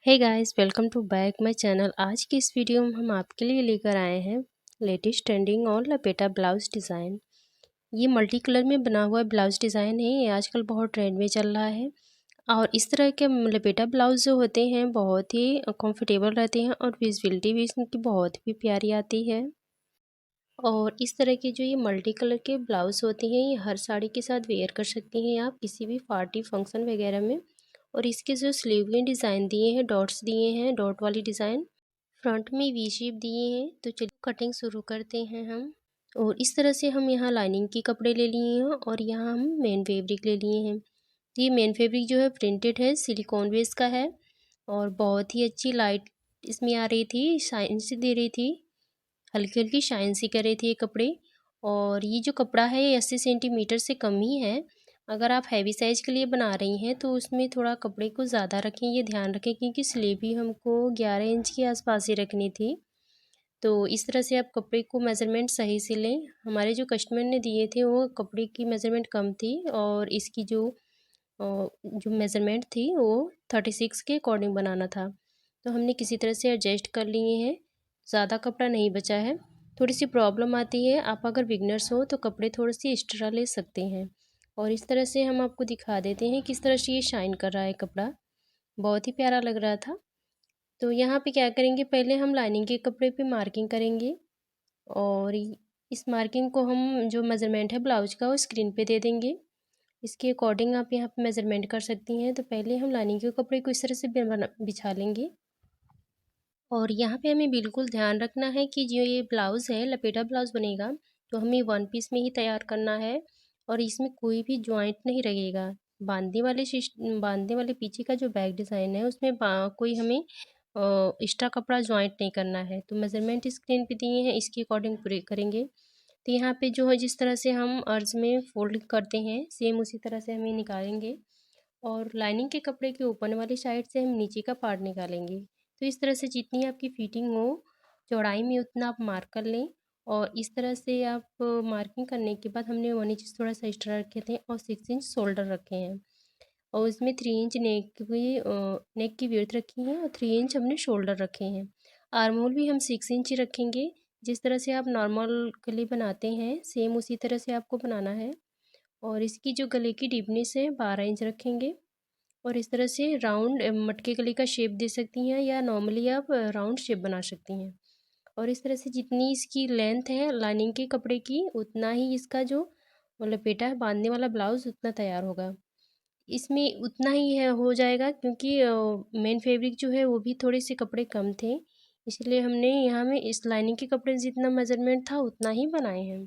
Hey guys, welcome to back my channel. आज की इस वीडियो में हम आपके लिए लेकर आए हैं लेटेस्ट ट्रेंडिंग और लपेटा ब्लाउज डिज़ाइन। ये मल्टी कलर में बना हुआ ब्लाउज डिज़ाइन है। ये आजकल बहुत ट्रेंड में चल रहा है और इस तरह के लपेटा ब्लाउज जो होते हैं बहुत ही कंफर्टेबल रहते हैं और विजिबिलिटी भी इनकी बहुत भी प्यारी आती है। और इस तरह के जो ये मल्टी कलर के ब्लाउज होते हैं ये हर साड़ी के साथ वेयर कर सकती हैं आप किसी भी पार्टी फंक्शन वगैरह में। और इसके जो स्लीव में डिज़ाइन दिए हैं, डॉट्स दिए हैं, डॉट वाली डिज़ाइन, फ्रंट में वी शेप दिए हैं। तो चलिए कटिंग शुरू करते हैं हम। और इस तरह से हम यहाँ लाइनिंग के कपड़े ले लिए हैं और यहाँ हम मेन फैब्रिक ले लिए हैं। तो ये मेन फैब्रिक जो है प्रिंटेड है, सिलिकॉन बेस का है और बहुत ही अच्छी लाइट इसमें आ रही थी, शाइन सी दे रही थी, हल्की हल्की शाइन सी कर रहे थे ये कपड़े। और ये जो कपड़ा है ये 80 सेंटीमीटर से कम ही है। अगर आप हैवी साइज़ के लिए बना रही हैं तो उसमें थोड़ा कपड़े को ज़्यादा रखें, ये ध्यान रखें क्योंकि स्लीव भी हमको 11 इंच के आसपास ही रखनी थी। तो इस तरह से आप कपड़े को मेज़रमेंट सही से लें। हमारे जो कस्टमर ने दिए थे वो कपड़े की मेज़रमेंट कम थी और इसकी जो मेज़रमेंट थी वो 36 के अकॉर्डिंग बनाना था। तो हमने किसी तरह से एडजस्ट कर लिए हैं, ज़्यादा कपड़ा नहीं बचा है। थोड़ी सी प्रॉब्लम आती है, आप अगर बिगनर्स हो तो कपड़े थोड़े से एक्स्ट्रा ले सकते हैं। और इस तरह से हम आपको दिखा देते हैं किस तरह से ये शाइन कर रहा है कपड़ा, बहुत ही प्यारा लग रहा था। तो यहाँ पे क्या करेंगे, पहले हम लाइनिंग के कपड़े पे मार्किंग करेंगे और इस मार्किंग को हम जो मेज़रमेंट है ब्लाउज का वो स्क्रीन पे दे देंगे। इसके अकॉर्डिंग आप यहाँ पे मेज़रमेंट कर सकती हैं। तो पहले हम लाइनिंग के कपड़े को इस तरह से बिछा लेंगे और यहाँ पे हमें बिल्कुल ध्यान रखना है कि जो ये ब्लाउज़ है लपेटा ब्लाउज़ बनेगा तो हमें वन पीस में ही तैयार करना है और इसमें कोई भी जॉइंट नहीं रहेगा। बांधने वाले पीछे का जो बैक डिज़ाइन है उसमें कोई हमें एक्स्ट्रा कपड़ा जॉइंट नहीं करना है। तो मेज़रमेंट स्क्रीन पे दिए हैं, इसके अकॉर्डिंग पूरे करेंगे। तो यहाँ पे जो है जिस तरह से हम अर्ज में फोल्ड करते हैं सेम उसी तरह से हमें निकालेंगे और लाइनिंग के कपड़े के ऊपर वाली साइड से हम नीचे का पार्ट निकालेंगे। तो इस तरह से जितनी आपकी फिटिंग हो चौड़ाई में उतना आप मार्क कर लें। और इस तरह से आप मार्किंग करने के बाद हमने 1 इंच थोड़ा सा एक्स्ट्रा रखे थे और 6 इंच शोल्डर रखे हैं और उसमें 3 इंच नेक की विड्थ रखी है और 3 इंच हमने शोल्डर रखे हैं। आर्म होल भी हम 6 इंच ही रखेंगे। जिस तरह से आप नॉर्मल गले बनाते हैं सेम उसी तरह से आपको बनाना है। और इसकी जो गले की डीपनेस है 12 इंच रखेंगे और इस तरह से राउंड मटके गले का शेप दे सकती हैं या नॉर्मली आप राउंड शेप बना सकती हैं। और इस तरह से जितनी इसकी लेंथ है लाइनिंग के कपड़े की उतना ही इसका जो लपेटा है बांधने वाला ब्लाउज़ उतना तैयार होगा। इसमें उतना ही है हो जाएगा क्योंकि मेन फैब्रिक जो है वो भी थोड़े से कपड़े कम थे, इसलिए हमने यहाँ में इस लाइनिंग के कपड़े जितना मेज़रमेंट था उतना ही बनाए हैं।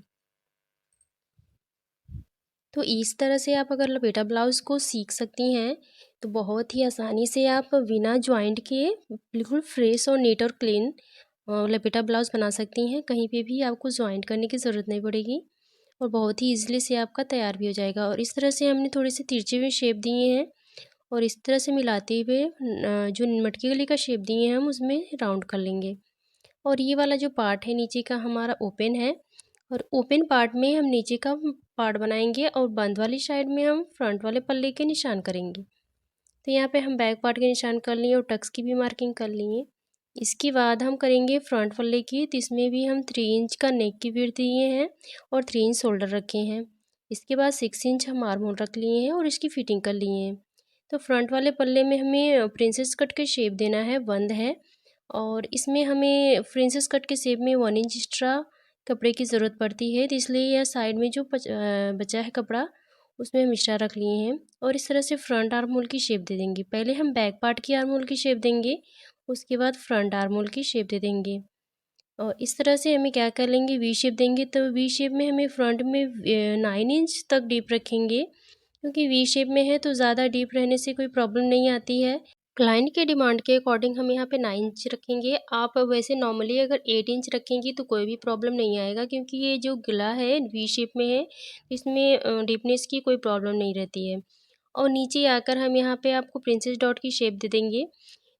तो इस तरह से आप अगर लपेटा ब्लाउज़ को सीख सकती हैं तो बहुत ही आसानी से आप बिना जॉइंट के बिल्कुल फ्रेश और नीट और क्लीन लपेटा ब्लाउज़ बना सकती हैं। कहीं पे भी आपको जॉइंट करने की ज़रूरत नहीं पड़ेगी और बहुत ही ईज़िली से आपका तैयार भी हो जाएगा। और इस तरह से हमने थोड़े से तिरछे हुए शेप दिए हैं और इस तरह से मिलाते हुए जो मटकी गले का शेप दिए हैं हम उसमें राउंड कर लेंगे। और ये वाला जो पार्ट है नीचे का हमारा ओपन है और ओपन पार्ट में हम नीचे का पार्ट बनाएंगे और बंद वाली साइड में हम फ्रंट वाले पल्ले के निशान करेंगे। तो यहाँ पे हम बैक पार्ट के निशान कर लिए और टक्स की भी मार्किंग कर लिए। इसके बाद हम करेंगे फ्रंट पल्ले की, तो इसमें भी हम 3 इंच का नेक की विड्थ दिए हैं और 3 इंच शोल्डर रखे हैं। इसके बाद 6 इंच हम आर्म होल रख लिए हैं और इसकी फिटिंग कर लिए हैं। तो फ्रंट वाले पल्ले में हमें प्रिंसेस कट के शेप देना है, बंद है और इसमें हमें प्रिंसेस कट के शेप में 1 इंच एक्स्ट्रा कपड़े की ज़रूरत पड़ती है। तो इसलिए यह साइड में जो बचा है कपड़ा उसमें हम एक्स्ट्रा रख लिए हैं और इस तरह से फ्रंट आर्म होल की शेप दे देंगे। पहले हम बैक पार्ट की आर्म होल की शेप देंगे, उसके बाद फ्रंट आर्म होल की शेप दे देंगे। और इस तरह से हमें क्या कर लेंगे, वी शेप देंगे। तो वी शेप में हमें फ्रंट में 9 इंच तक डीप रखेंगे क्योंकि वी शेप में है तो ज़्यादा डीप रहने से कोई प्रॉब्लम नहीं आती है। क्लाइंट के डिमांड के अकॉर्डिंग हम यहाँ पे 9 इंच रखेंगे। आप वैसे नॉर्मली अगर 8 इंच रखेंगी तो कोई भी प्रॉब्लम नहीं आएगा क्योंकि ये जो गला है वी शेप में है, इसमें डीपनेस की कोई प्रॉब्लम नहीं रहती है। और नीचे आकर हम यहाँ पे आपको प्रिंसेस डॉट की शेप दे देंगे।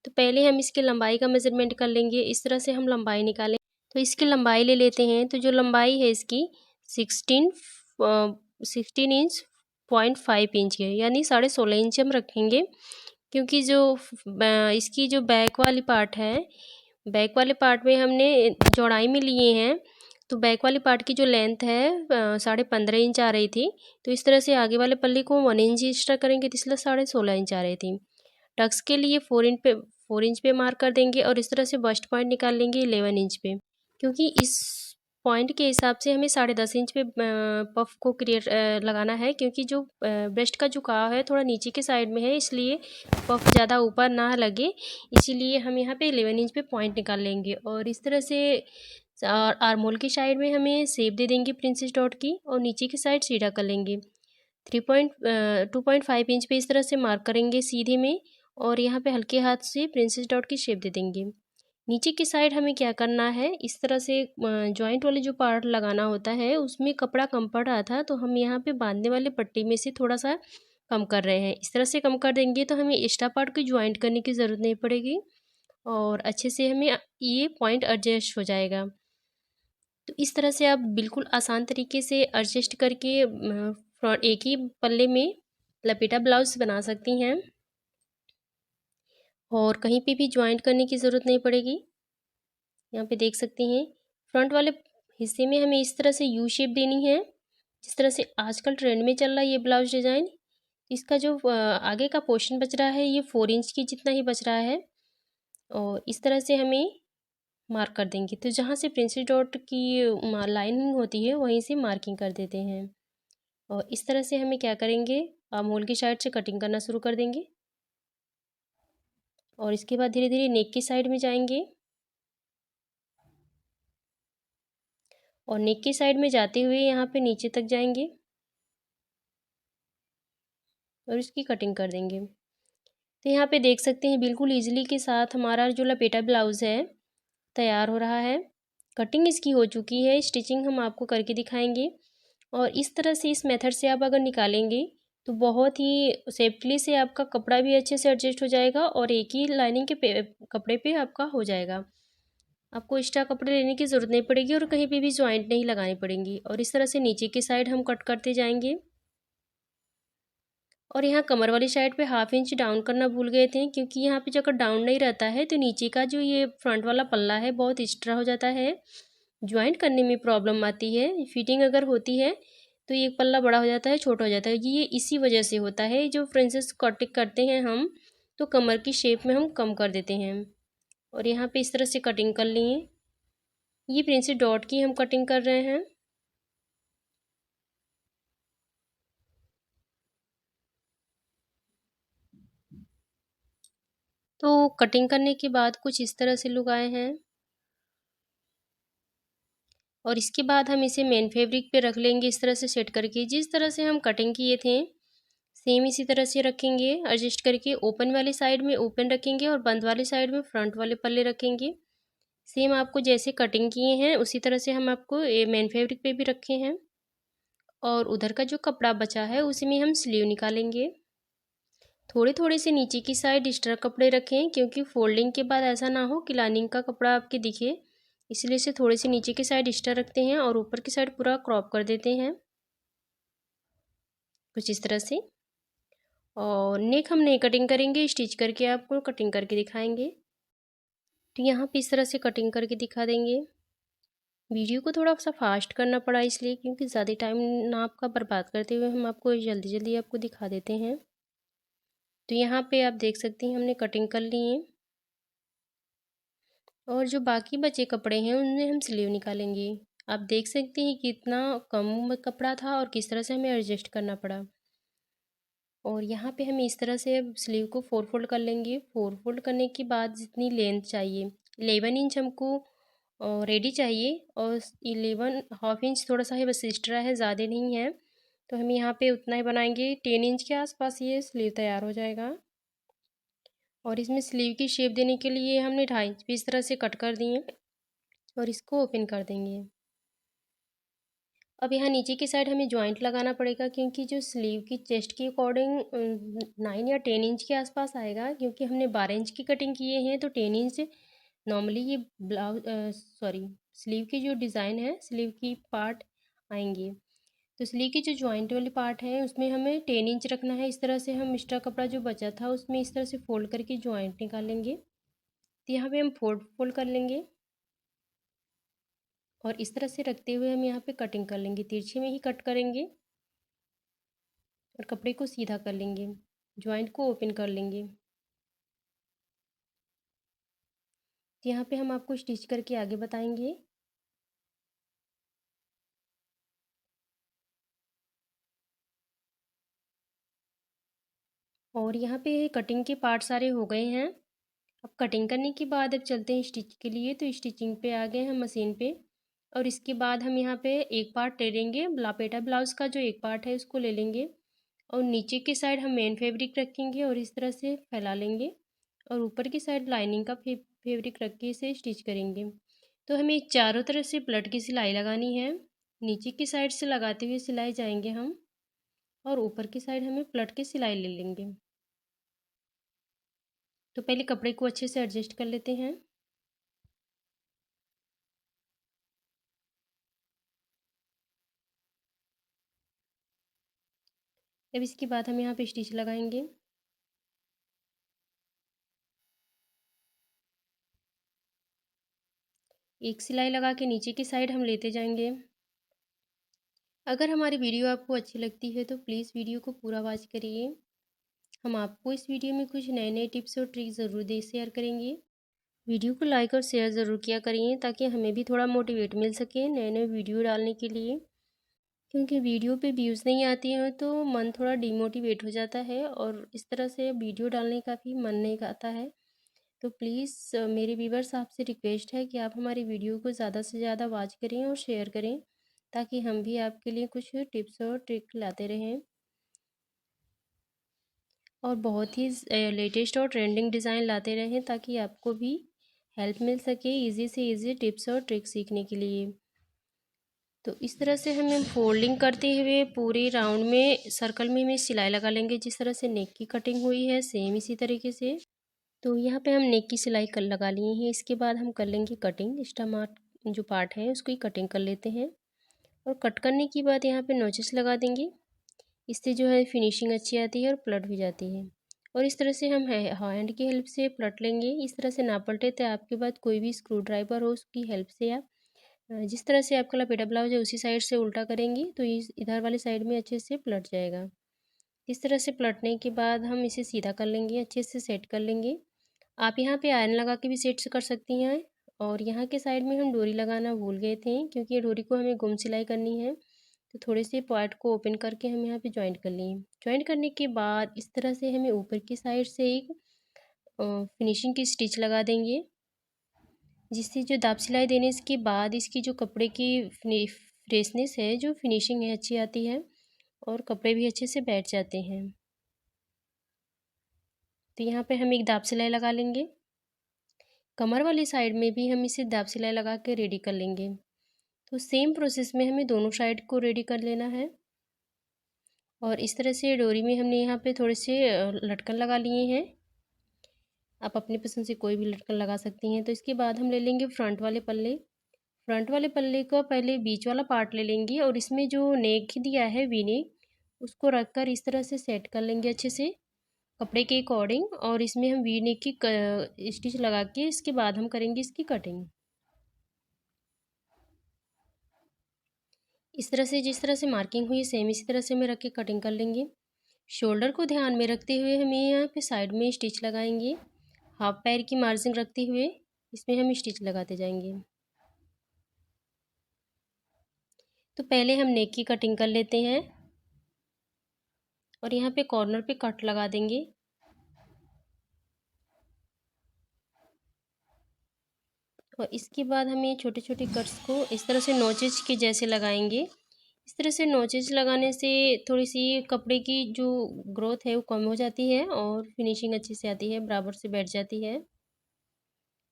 तो पहले हम इसकी लंबाई का मेज़रमेंट कर लेंगे। इस तरह से हम लंबाई निकालें तो इसकी लंबाई ले लेते हैं। तो जो लंबाई है इसकी 16 इंच 0.5 इंच है, यानी 16.5 इंच हम रखेंगे क्योंकि जो इसकी जो बैक वाली पार्ट है, बैक वाले पार्ट में हमने चौड़ाई में लिए हैं, तो बैक वाली पार्ट की जो लेंथ है 15.5 इंच आ रही थी। तो इस तरह से आगे वाले पल्ले को 1 इंच एक्स्ट्रा करेंगे, तो इसलिए 16.5 इंच आ रही थी। टक्स के लिए 4 इंच पे मार्क कर देंगे और इस तरह से बस्ट पॉइंट निकाल लेंगे 11 इंच पे, क्योंकि इस पॉइंट के हिसाब से हमें 10.5 इंच पे पफ को क्रिएट लगाना है, क्योंकि जो ब्रेस्ट का झुकाव है थोड़ा नीचे के साइड में है, इसलिए पफ ज़्यादा ऊपर ना लगे। इसीलिए हम यहाँ पे 11 इंच पे पॉइंट निकाल लेंगे और इस तरह से आर्महोल की साइड में हमें शेप दे देंगे प्रिंसेस डॉट की, और नीचे की साइड सीधा कर लेंगे। 2.5 इंच पे इस तरह से मार्क करेंगे सीधे में, और यहाँ पे हल्के हाथ से प्रिंसेस डॉट की शेप दे देंगे। नीचे की साइड हमें क्या करना है, इस तरह से जॉइंट वाले जो पार्ट लगाना होता है उसमें कपड़ा कम पड़ रहा था, तो हम यहाँ पे बांधने वाले पट्टी में से थोड़ा सा कम कर रहे हैं। इस तरह से कम कर देंगे तो हमें एक्स्ट्रा पार्ट को ज्वाइंट करने की ज़रूरत नहीं पड़ेगी और अच्छे से हमें ये पॉइंट एडजस्ट हो जाएगा। तो इस तरह से आप बिल्कुल आसान तरीके से एडजस्ट करके एक ही पल्ले में लपेटा ब्लाउज बना सकती हैं और कहीं पे भी ज्वाइंट करने की ज़रूरत नहीं पड़ेगी। यहाँ पे देख सकती हैं फ्रंट वाले हिस्से में हमें इस तरह से यू शेप देनी है, जिस तरह से आजकल ट्रेंड में चल रहा है ये ब्लाउज डिज़ाइन। इसका जो आगे का पोर्शन बच रहा है ये 4 इंच की जितना ही बच रहा है, और इस तरह से हमें मार्क कर देंगे। तो जहाँ से प्रिंसेस डॉट की लाइनिंग होती है वहीं से मार्किंग कर देते हैं, और इस तरह से हमें क्या करेंगे, आर्म होल की साइड से कटिंग करना शुरू कर देंगे और इसके बाद धीरे धीरे नेक की साइड में जाएंगे, और नेक की साइड में जाते हुए यहाँ पे नीचे तक जाएंगे और इसकी कटिंग कर देंगे। तो यहाँ पे देख सकते हैं बिल्कुल ईजिली के साथ हमारा जो लपेटा ब्लाउज़ है तैयार हो रहा है। कटिंग इसकी हो चुकी है, स्टिचिंग हम आपको करके दिखाएंगे, और इस तरह से इस मेथड से आप अगर निकालेंगे तो बहुत ही सेफ्टली से आपका कपड़ा भी अच्छे से एडजस्ट हो जाएगा और एक ही लाइनिंग के कपड़े पे आपका हो जाएगा। आपको एक्स्ट्रा कपड़े लेने की ज़रूरत नहीं पड़ेगी और कहीं पे भी जॉइंट नहीं लगानी पड़ेंगी। और इस तरह से नीचे की साइड हम कट करते जाएंगे, और यहाँ कमर वाली साइड पे 1/2 इंच डाउन करना भूल गए थे, क्योंकि यहाँ पे जब डाउन नहीं रहता है तो नीचे का जो ये फ्रंट वाला पल्ला है बहुत एक्स्ट्रा हो जाता है, ज्वाइंट करने में प्रॉब्लम आती है। फिटिंग अगर होती है तो ये पल्ला बड़ा हो जाता है, छोटा हो जाता है, ये इसी वजह से होता है। जो फ्रिंसेस कटिंग करते हैं हम तो कमर की शेप में हम कम कर देते हैं, और यहाँ पे इस तरह से कटिंग कर लिए। ये प्रिंसेस डॉट की हम कटिंग कर रहे हैं। तो कटिंग करने के बाद कुछ इस तरह से लुक आए हैं, और इसके बाद हम इसे मेन फैब्रिक पे रख लेंगे इस तरह से सेट करके। जिस तरह से हम कटिंग किए थे सेम इसी तरह से रखेंगे, एडजस्ट करके ओपन वाली साइड में ओपन रखेंगे और बंद वाली साइड में फ्रंट वाले पल्ले रखेंगे। सेम आपको जैसे कटिंग किए हैं उसी तरह से हम आपको मेन फैब्रिक पे भी रखे हैं, और उधर का जो कपड़ा बचा है उसी में हम स्लीव निकालेंगे। थोड़े थोड़े से नीचे की साइड एक्स्ट्रा कपड़े रखें, क्योंकि फोल्डिंग के बाद ऐसा ना हो कि लाइनिंग का कपड़ा आपके दिखे, इसलिए से थोड़े से नीचे की साइड एक्स्ट्रा रखते हैं और ऊपर की साइड पूरा क्रॉप कर देते हैं कुछ इस तरह से। और नेक हम नहीं कटिंग करेंगे, स्टिच करके आपको कटिंग करके दिखाएंगे। तो यहाँ पे इस तरह से कटिंग करके दिखा देंगे। वीडियो को थोड़ा सा फास्ट करना पड़ा इसलिए, क्योंकि ज़्यादा टाइम ना आपका बर्बाद करते हुए हम आपको जल्दी जल्दी आपको दिखा देते हैं। तो यहाँ पे आप देख सकती हैं हमने कटिंग कर ली है, और जो बाकी बचे कपड़े हैं उनमें हम स्लीव निकालेंगे। आप देख सकते हैं कितना कम कपड़ा था और किस तरह से हमें एडजस्ट करना पड़ा। और यहाँ पे हम इस तरह से स्लीव को 4 फोल्ड कर लेंगे। 4 फोल्ड करने के बाद जितनी लेंथ चाहिए 11 इंच हमको रेडी चाहिए, और 11.5 इंच थोड़ा सा है बस एक्स्ट्रा है, ज़्यादा नहीं है, तो हम यहाँ पे उतना ही बनाएंगे। 10 इंच के आसपास ये स्लीव तैयार हो जाएगा। और इसमें स्लीव की शेप देने के लिए हमने 2.5 इंच भी इस तरह से कट कर दिए और इसको ओपन कर देंगे। अब यहाँ नीचे की साइड हमें जॉइंट लगाना पड़ेगा, क्योंकि जो स्लीव की चेस्ट के अकॉर्डिंग 9 या 10 इंच के आसपास आएगा, क्योंकि हमने 12 इंच की कटिंग किए हैं तो 10 इंच नॉर्मली ये ब्लाउज स्लीव की जो डिज़ाइन है स्लीव की पार्ट आएंगे। तो सिलाई की जो जॉइंट वाली पार्ट है उसमें हमें 10 इंच रखना है। इस तरह से हम एक्स्ट्रा कपड़ा जो बचा था उसमें इस तरह से फोल्ड करके जॉइंट निकालेंगे। तो यहाँ पे हम फोल्ड फोल्ड कर लेंगे और इस तरह से रखते हुए हम यहाँ पे कटिंग कर लेंगे। तिरछे में ही कट करेंगे और कपड़े को सीधा कर लेंगे, जॉइंट को ओपन कर लेंगे। तो यहाँ पे हम आपको स्टिच करके आगे बताएंगे। और यहाँ पे कटिंग के पार्ट सारे हो गए हैं। अब कटिंग करने के बाद अब चलते हैं स्टिच के लिए। तो स्टिचिंग पे आ गए हम मशीन पे और इसके बाद हम यहाँ पे एक पार्ट ले लेंगे, लापेटा ब्लाउज़ का जो एक पार्ट है उसको ले लेंगे और नीचे की साइड हम मेन फैब्रिक रखेंगे और इस तरह से फैला लेंगे और ऊपर की साइड लाइनिंग का फैब्रिक रख के इसे स्टिच करेंगे। तो हमें चारों तरफ से प्लट की सिलाई लगानी है। नीचे की साइड से लगाते हुए सिलाई जाएंगे हम और ऊपर की साइड हमें प्लट के सिलाई ले लेंगे। तो पहले कपड़े को अच्छे से एडजस्ट कर लेते हैं। अब इसके बाद हम यहाँ पे स्टिच लगाएंगे। एक सिलाई लगा के नीचे की साइड हम लेते जाएंगे। अगर हमारी वीडियो आपको अच्छी लगती है तो प्लीज़ वीडियो को पूरा वॉच करिए। हम आपको इस वीडियो में कुछ नए नए टिप्स और ट्रिक्स ज़रूर दे शेयर करेंगे। वीडियो को लाइक और शेयर ज़रूर किया करिए ताकि हमें भी थोड़ा मोटिवेट मिल सके नए नए वीडियो डालने के लिए। क्योंकि वीडियो पे व्यूज़ नहीं आती हैं तो मन थोड़ा डिमोटिवेट हो जाता है और इस तरह से वीडियो डालने का भी मन नहीं आता है। तो प्लीज़ मेरे व्यूअर्स आपसे रिक्वेस्ट है कि आप हमारी वीडियो को ज़्यादा से ज़्यादा वॉच करें और शेयर करें ताकि हम भी आपके लिए कुछ टिप्स और ट्रिक लाते रहें और बहुत ही लेटेस्ट और ट्रेंडिंग डिज़ाइन लाते रहें ताकि आपको भी हेल्प मिल सके इजी से इजी टिप्स और ट्रिक सीखने के लिए। तो इस तरह से हमें फोल्डिंग करते हुए पूरे राउंड में सर्कल में हमें सिलाई लगा लेंगे। जिस तरह से नेक की कटिंग हुई है सेम इसी तरीके से। तो यहाँ पे हम नेक की सिलाई कर लगा लिए हैं। इसके बाद हम कर लेंगे कटिंग। स्टमार्ट जो पार्ट है उसको ही कटिंग कर लेते हैं और कट करने के बाद यहाँ पे नोचेस लगा देंगे। इससे जो है फिनिशिंग अच्छी आती है और पलट भी जाती है। और इस तरह से हम हैंड की हेल्प से पलट लेंगे। इस तरह से ना पलटे तो आपके पास कोई भी स्क्रू ड्राइवर हो उसकी हेल्प से आप जिस तरह से आपका लपेटा ब्लाउज है उसी साइड से उल्टा करेंगी तो इस इधर वाली साइड में अच्छे से पलट जाएगा। इस तरह से पलटने के बाद हम इसे सीधा कर लेंगे, अच्छे से सेट कर लेंगे। आप यहाँ पे आयरन लगा के भी सेट कर सकती हैं। और यहाँ के साइड में हम डोरी लगाना भूल गए थे क्योंकि ये डोरी को हमें गुम सिलाई करनी है। तो थोड़े से पार्ट को ओपन करके हम यहाँ पे जॉइंट कर लिए। जॉइंट करने के बाद इस तरह से हमें ऊपर की साइड से एक फिनिशिंग की स्टिच लगा देंगे जिससे जो दाब सिलाई देने के बाद इसकी जो कपड़े की फ्रेशनेस है जो फिनिशिंग है अच्छी आती है और कपड़े भी अच्छे से बैठ जाते हैं। तो यहाँ पे हम एक दाब सिलाई लगा लेंगे। कमर वाली साइड में भी हम इसे दाब सिलाई लगा के रेडी कर लेंगे। तो सेम प्रोसेस में हमें दोनों साइड को रेडी कर लेना है। और इस तरह से डोरी में हमने यहाँ पे थोड़े से लटकन लगा लिए हैं। आप अपनी पसंद से कोई भी लटकन लगा सकती हैं। तो इसके बाद हम ले लेंगे फ्रंट वाले पल्ले। फ्रंट वाले पल्ले को पहले बीच वाला पार्ट ले लेंगे और इसमें जो नेक दिया है वी नेक उसको रख कर इस तरह से सेट कर लेंगे अच्छे से कपड़े के अकॉर्डिंग। और इसमें हम वी नेक की स्टिच लगा के इसके बाद हम करेंगे इसकी कटिंग। इस तरह से जिस तरह से मार्किंग हुई सेम इसी तरह से हमें रख के कटिंग कर लेंगे। शोल्डर को ध्यान में रखते हुए हमें यहाँ पे साइड में स्टिच लगाएंगे। हाफ पैर की मार्जिन रखते हुए इसमें हम स्टिच लगाते जाएंगे। तो पहले हम नेक की कटिंग कर लेते हैं और यहाँ पे कॉर्नर पे कट लगा देंगे। और इसके बाद हम ये छोटे छोटे कट्स को इस तरह से नोचेज के जैसे लगाएंगे। इस तरह से नोचेज लगाने से थोड़ी सी कपड़े की जो ग्रोथ है वो कम हो जाती है और फिनिशिंग अच्छे से आती है, बराबर से बैठ जाती है।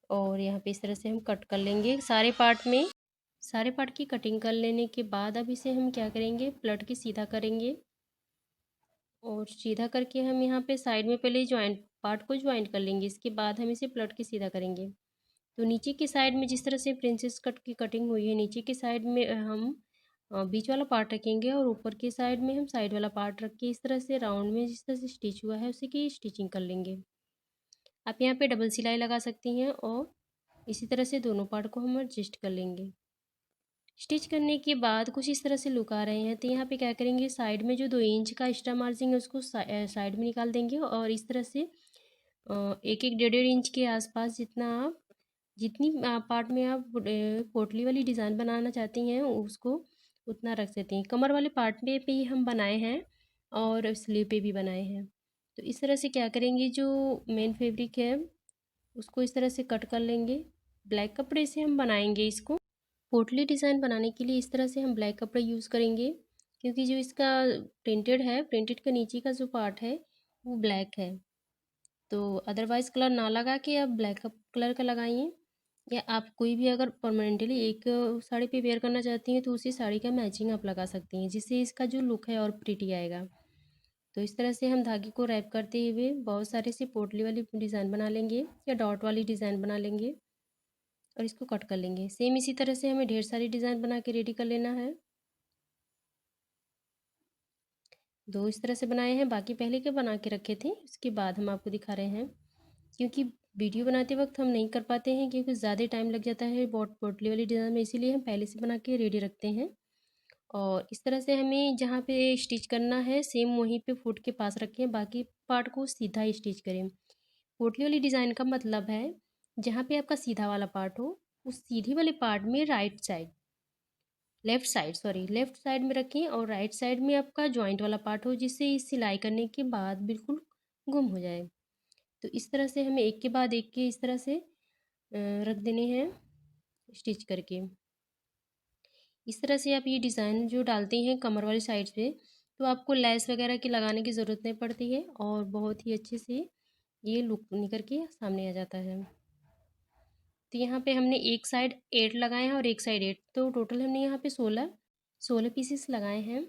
और यहाँ पे इस तरह से हम कट कर लेंगे सारे पार्ट में। सारे पार्ट की कटिंग कर लेने के बाद अब इसे हम क्या करेंगे, पलट के सीधा करेंगे। और सीधा करके हम यहाँ पे साइड में पहले जॉइंट पार्ट को ज्वाइंट कर लेंगे। इसके बाद हम इसे पलट के सीधा करेंगे। तो नीचे की साइड में जिस तरह से प्रिंसेस कट की कटिंग हुई है नीचे की साइड में हम बीच वाला पार्ट रखेंगे और ऊपर के साइड में हम साइड वाला पार्ट रख के इस तरह से राउंड में जिस तरह से स्टिच हुआ है उसी की स्टिचिंग कर लेंगे। आप यहाँ पे डबल सिलाई लगा सकती हैं और इसी तरह से दोनों पार्ट को हम एडजस्ट कर लेंगे। स्टिच करने के बाद कुछ इस तरह से लुक आ रहे हैं, तो यहाँ पे क्या करेंगे, साइड में जो 2 इंच का एक्स्ट्रा मार्जिन है उसको साइड में निकाल देंगे और इस तरह से एक एक 1.5 इंच के आसपास जितना आप जितनी पार्ट में आप पोटली वाली डिज़ाइन बनाना चाहती हैं उसको उतना रख सकती हैं। कमर वाले पार्ट में पे ही हम बनाए हैं और स्लीव पे भी बनाए हैं। तो इस तरह से क्या करेंगे, जो मेन फैब्रिक है उसको इस तरह से कट कर लेंगे। ब्लैक कपड़े से हम बनाएंगे इसको। पोटली डिज़ाइन बनाने के लिए इस तरह से हम ब्लैक कपड़ा यूज़ करेंगे, क्योंकि जो इसका प्रिंटेड है, प्रिंटेड का नीचे का जो पार्ट है वो ब्लैक है। तो अदरवाइज़ कलर ना लगा के आप ब्लैक कलर का लगाइए, या आप कोई भी अगर परमानेंटली एक साड़ी पे वेयर करना चाहती हैं तो उसी साड़ी का मैचिंग आप लगा सकती हैं, जिससे इसका जो लुक है और प्रिटी आएगा। तो इस तरह से हम धागे को रैप करते हुए बहुत सारे से पोटली वाली डिज़ाइन बना लेंगे या डॉट वाली डिज़ाइन बना लेंगे और इसको कट कर लेंगे। सेम इसी तरह से हमें ढेर सारी डिज़ाइन बना के रेडी कर लेना है। 2 इस तरह से बनाए हैं, बाकी पहले के बना के रखे थे, उसके बाद हम आपको दिखा रहे हैं। क्योंकि वीडियो बनाते वक्त हम नहीं कर पाते हैं, क्योंकि ज़्यादा टाइम लग जाता है पोटली वाली डिज़ाइन में, इसीलिए हम पहले से बना के रेडी रखते हैं। और इस तरह से हमें जहाँ पे स्टिच करना है सेम वहीं पे फुट के पास रखें, बाकी पार्ट को सीधा स्टिच करें। पोटली वाली डिज़ाइन का मतलब है जहाँ पे आपका सीधा वाला पार्ट हो, उस सीधी वाले पार्ट में लेफ़्ट साइड में रखें और राइट साइड में आपका जॉइंट वाला पार्ट हो, जिससे इस सिलाई करने के बाद बिल्कुल गुम हो जाए। तो इस तरह से हमें एक के बाद एक के इस तरह से रख देने हैं स्टिच करके। इस तरह से आप ये डिज़ाइन जो डालते हैं कमर वाली साइड पे, तो आपको लेस वगैरह की लगाने की ज़रूरत नहीं पड़ती है और बहुत ही अच्छे से ये लुक निकल के सामने आ जाता है। तो यहाँ पे हमने एक साइड 8 लगाए हैं और एक साइड 8, तो टोटल हमने यहाँ पे 16 पीसेस लगाए हैं।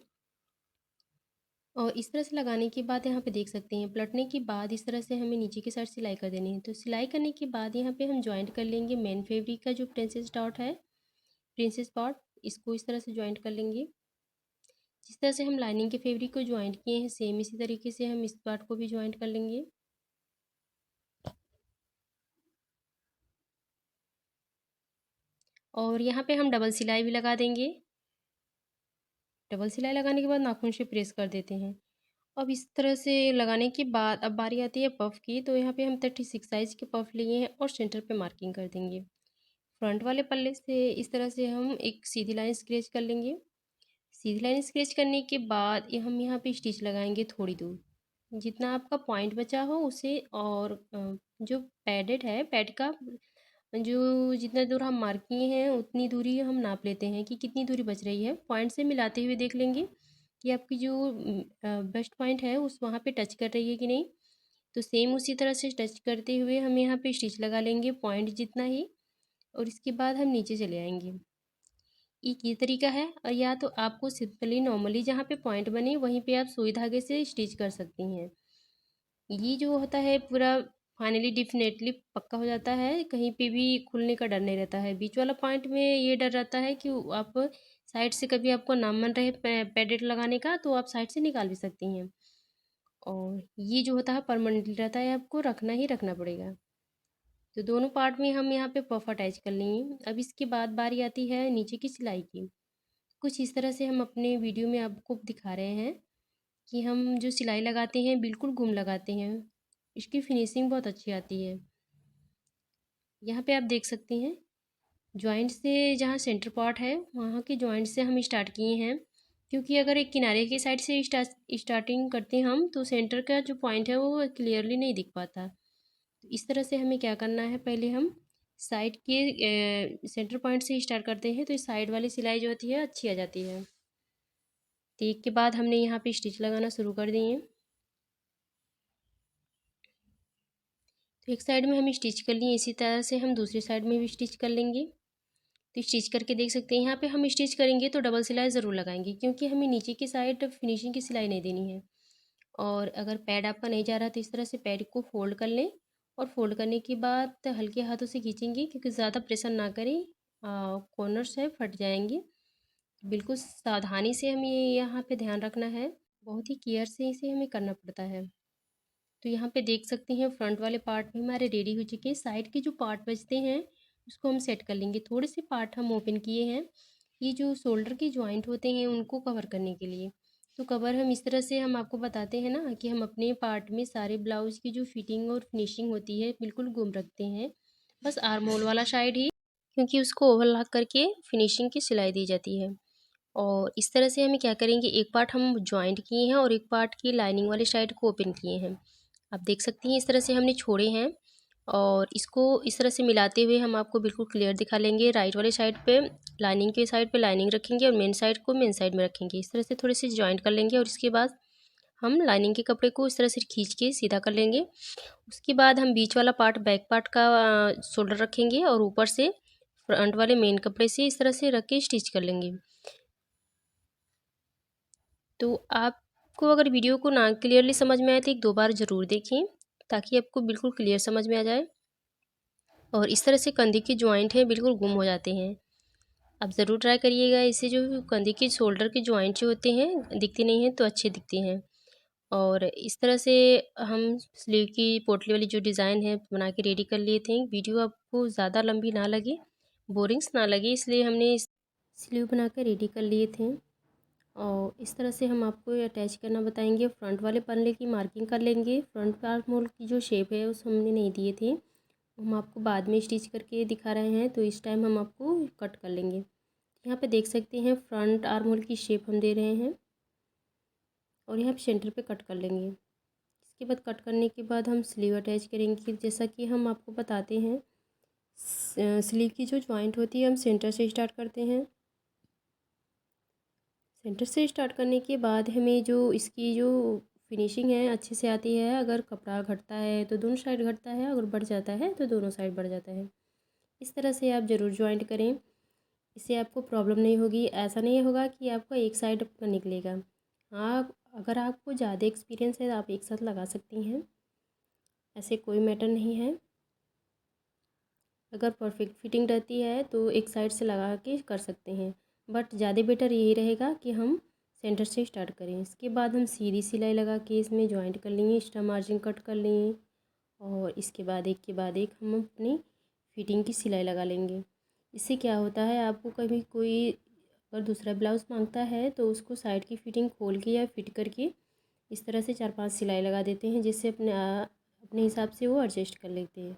और इस तरह से लगाने के बाद यहाँ पे देख सकते हैं, पलटने के बाद इस तरह से हमें नीचे की साइड सिलाई कर देनी है। तो सिलाई करने के बाद यहाँ पे हम जॉइंट कर लेंगे मेन फैब्रिक का जो प्रिंसेस डॉट है, प्रिंसेस पार्ट, इसको इस तरह से जॉइंट कर लेंगे। जिस तरह से हम लाइनिंग के फैब्रिक को जॉइंट किए हैं सेम इसी तरीके से हम इस पार्ट को भी जॉइंट कर लेंगे। और यहाँ पे हम डबल सिलाई भी लगा देंगे। डबल सिलाई लगाने के बाद नाखून से प्रेस कर देते हैं। अब इस तरह से लगाने के बाद अब बारी आती है पफ़ की, तो यहाँ पे हम 36 साइज़ के पफ़ लिए हैं और सेंटर पे मार्किंग कर देंगे। फ्रंट वाले पल्ले से इस तरह से हम एक सीधी लाइन स्केच कर लेंगे। सीधी लाइन स्केच करने के बाद ये हम यहाँ पे स्टिच लगाएंगे थोड़ी दूर, जितना आपका पॉइंट बचा हो उसे, और जो पैडेड है पैड का जो जितना दूर हम मार्क किए हैं उतनी दूरी हम नाप लेते हैं कि कितनी दूरी बच रही है। पॉइंट से मिलाते हुए देख लेंगे कि आपकी जो बेस्ट पॉइंट है उस वहाँ पे टच कर रही है कि नहीं। तो सेम उसी तरह से टच करते हुए हम यहाँ पे स्टिच लगा लेंगे पॉइंट जितना ही, और इसके बाद हम नीचे चले आएंगे। एक ये तरीका है, और या तो आपको सिंपली नॉर्मली जहाँ पे पॉइंट बने वहीं पे आप सुई धागे से स्टिच कर सकती हैं। ये जो होता है पूरा फाइनली डेफिनेटली पक्का हो जाता है, कहीं पे भी खुलने का डर नहीं रहता है। बीच वाला पॉइंट में ये डर रहता है कि आप साइड से कभी आपको ना मन रहे पैडेड लगाने का तो आप साइड से निकाल भी सकती हैं, और ये जो होता है परमानेंटली रहता है, आपको रखना ही रखना पड़ेगा। तो दोनों पार्ट में हम यहाँ पे पफ अटैच कर लेंगे। अब इसके बाद बारी आती है नीचे की सिलाई की। कुछ इस तरह से हम अपने वीडियो में आपको दिखा रहे हैं कि हम जो सिलाई लगाते हैं बिल्कुल गुम लगाते हैं, इसकी फिनिशिंग बहुत अच्छी आती है। यहाँ पे आप देख सकते हैं जॉइंट से जहाँ सेंटर पार्ट है वहाँ के जॉइंट से हम स्टार्ट किए हैं, क्योंकि अगर एक किनारे की साइड से स्टार्टिंग करते हैं हम तो सेंटर का जो पॉइंट है वो क्लियरली नहीं दिख पाता। तो इस तरह से हमें क्या करना है, पहले हम साइड के सेंटर पॉइंट से स्टार्ट करते हैं, तो इस साइड वाली सिलाई जो होती है अच्छी आ जाती है। तो एक के बाद हमने यहाँ पे स्टिच लगाना शुरू कर दिए। तो एक साइड में हम स्टिच कर लिए, इसी तरह से हम दूसरी साइड में भी स्टिच कर लेंगे। तो स्टिच करके देख सकते हैं, यहाँ पे हम स्टिच करेंगे तो डबल सिलाई ज़रूर लगाएंगे, क्योंकि हमें नीचे की साइड फिनिशिंग की सिलाई नहीं देनी है। और अगर पैड आपका नहीं जा रहा तो इस तरह से पैड को फोल्ड कर लें, और फोल्ड करने के बाद हल्के हाथों से खींचेंगे, क्योंकि ज़्यादा प्रेशर ना करें, कॉर्नर्स है फट जाएंगे। बिल्कुल सावधानी से हमें यहाँ पे ध्यान रखना है, बहुत ही केयर से इसे हमें करना पड़ता है। तो यहाँ पे देख सकते हैं फ्रंट वाले पार्ट भी हमारे रेडी हो चुके हैं। साइड के जो पार्ट बचते हैं उसको हम सेट कर लेंगे। थोड़े से पार्ट हम ओपन किए हैं, ये जो शोल्डर के जॉइंट होते हैं उनको कवर करने के लिए। तो कवर हम इस तरह से हम आपको बताते हैं ना कि हम अपने पार्ट में सारे ब्लाउज की जो फिटिंग और फिनिशिंग होती है बिल्कुल गुम रखते हैं, बस आर्म होल वाला साइड ही, क्योंकि उसको ओवरलॉक करके फिनिशिंग की सिलाई दी जाती है। और इस तरह से हमें क्या करेंगे, एक पार्ट हम जॉइंट किए हैं और एक पार्ट की लाइनिंग वाले साइड को ओपन किए हैं। आप देख सकती हैं इस तरह से हमने छोड़े हैं और इसको इस तरह से मिलाते हुए हम आपको बिल्कुल क्लियर दिखा लेंगे। राइट वाले साइड पे लाइनिंग के साइड पे लाइनिंग रखेंगे और मेन साइड को मेन साइड में रखेंगे। इस तरह से थोड़े से जॉइंट कर लेंगे और इसके बाद हम लाइनिंग के कपड़े को इस तरह से खींच के सीधा कर लेंगे। उसके बाद हम बीच वाला पार्ट बैक पार्ट का शोल्डर रखेंगे और ऊपर से फ्रंट वाले मेन कपड़े से इस तरह से रख के स्टिच कर लेंगे। तो आपको अगर वीडियो को ना क्लियरली समझ में आए तो एक दो बार ज़रूर देखें, ताकि आपको बिल्कुल क्लियर समझ में आ जाए। और इस तरह से कंधे के जॉइंट हैं बिल्कुल गुम हो जाते हैं। आप ज़रूर ट्राई करिएगा, इससे जो कंधे के शोल्डर के जॉइंट जो होते हैं दिखते नहीं हैं तो अच्छे दिखते हैं। और इस तरह से हम स्लीव की पोटली वाली जो डिज़ाइन है बना के रेडी कर लिए थे। वीडियो आपको ज़्यादा लंबी ना लगे, बोरिंग्स ना लगे, इसलिए हमने स्लीव बना कर रेडी कर लिए थे। और इस तरह से हम आपको अटैच करना बताएंगे। फ्रंट वाले पल्ले की मार्किंग कर लेंगे। फ्रंट आर्म होल की जो शेप है उस हमने नहीं दिए थे, हम आपको बाद में स्टिच करके दिखा रहे हैं, तो इस टाइम हम आपको कट कर लेंगे। यहाँ पे देख सकते हैं फ्रंट आर्म होल की शेप हम दे रहे हैं और यहाँ पे सेंटर पे कट कर लेंगे। इसके बाद कट करने के बाद हम स्लीव अटैच करेंगे। जैसा कि हम आपको बताते हैं, स्लीव की जो जॉइंट होती है हम सेंटर से स्टार्ट करते हैं। सेंटर से स्टार्ट करने के बाद हमें जो इसकी जो फिनिशिंग है अच्छे से आती है। अगर कपड़ा घटता है तो दोनों साइड घटता है, अगर बढ़ जाता है तो दोनों साइड बढ़ जाता है। इस तरह से आप ज़रूर जॉइंट करें, इससे आपको प्रॉब्लम नहीं होगी। ऐसा नहीं होगा कि आपका एक साइड का निकलेगा। हाँ, अगर आपको ज़्यादा एक्सपीरियंस है तो आप एक साथ लगा सकती हैं, ऐसे कोई मैटर नहीं है। अगर परफेक्ट फिटिंग रहती है तो एक साइड से लगा के कर सकते हैं, बट ज़्यादा बेटर यही रहेगा कि हम सेंटर से स्टार्ट करें। इसके बाद हम सीधी सिलाई लगा के इसमें जॉइंट कर लेंगे, एक्स्ट्रा मार्जिन कट कर लेंगे और इसके बाद एक के बाद एक हम अपनी फिटिंग की सिलाई लगा लेंगे। इससे क्या होता है, आपको कभी कोई अगर दूसरा ब्लाउज़ मांगता है तो उसको साइड की फिटिंग खोल के या फिट करके इस तरह से 4-5 सिलाई लगा देते हैं, जिससे अपने हिसाब से वो एडजस्ट कर लेते हैं।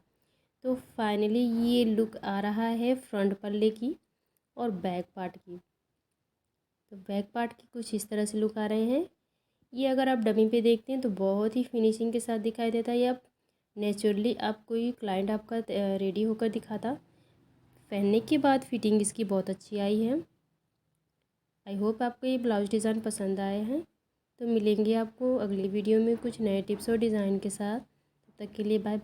तो फाइनली ये लुक आ रहा है फ्रंट पल्ले की और बैक पार्ट की। तो बैक पार्ट की कुछ इस तरह से लुक आ रहे हैं। ये अगर आप डमी पे देखते हैं तो बहुत ही फिनिशिंग के साथ दिखाई देता है। ये आप नेचुरली आप कोई क्लाइंट आपका रेडी होकर दिखाता, पहनने के बाद फिटिंग इसकी बहुत अच्छी आई है। आई होप आपको ये ब्लाउज डिज़ाइन पसंद आए हैं। तो मिलेंगे आपको अगली वीडियो में कुछ नए टिप्स और डिज़ाइन के साथ। तब तक के लिए बाय।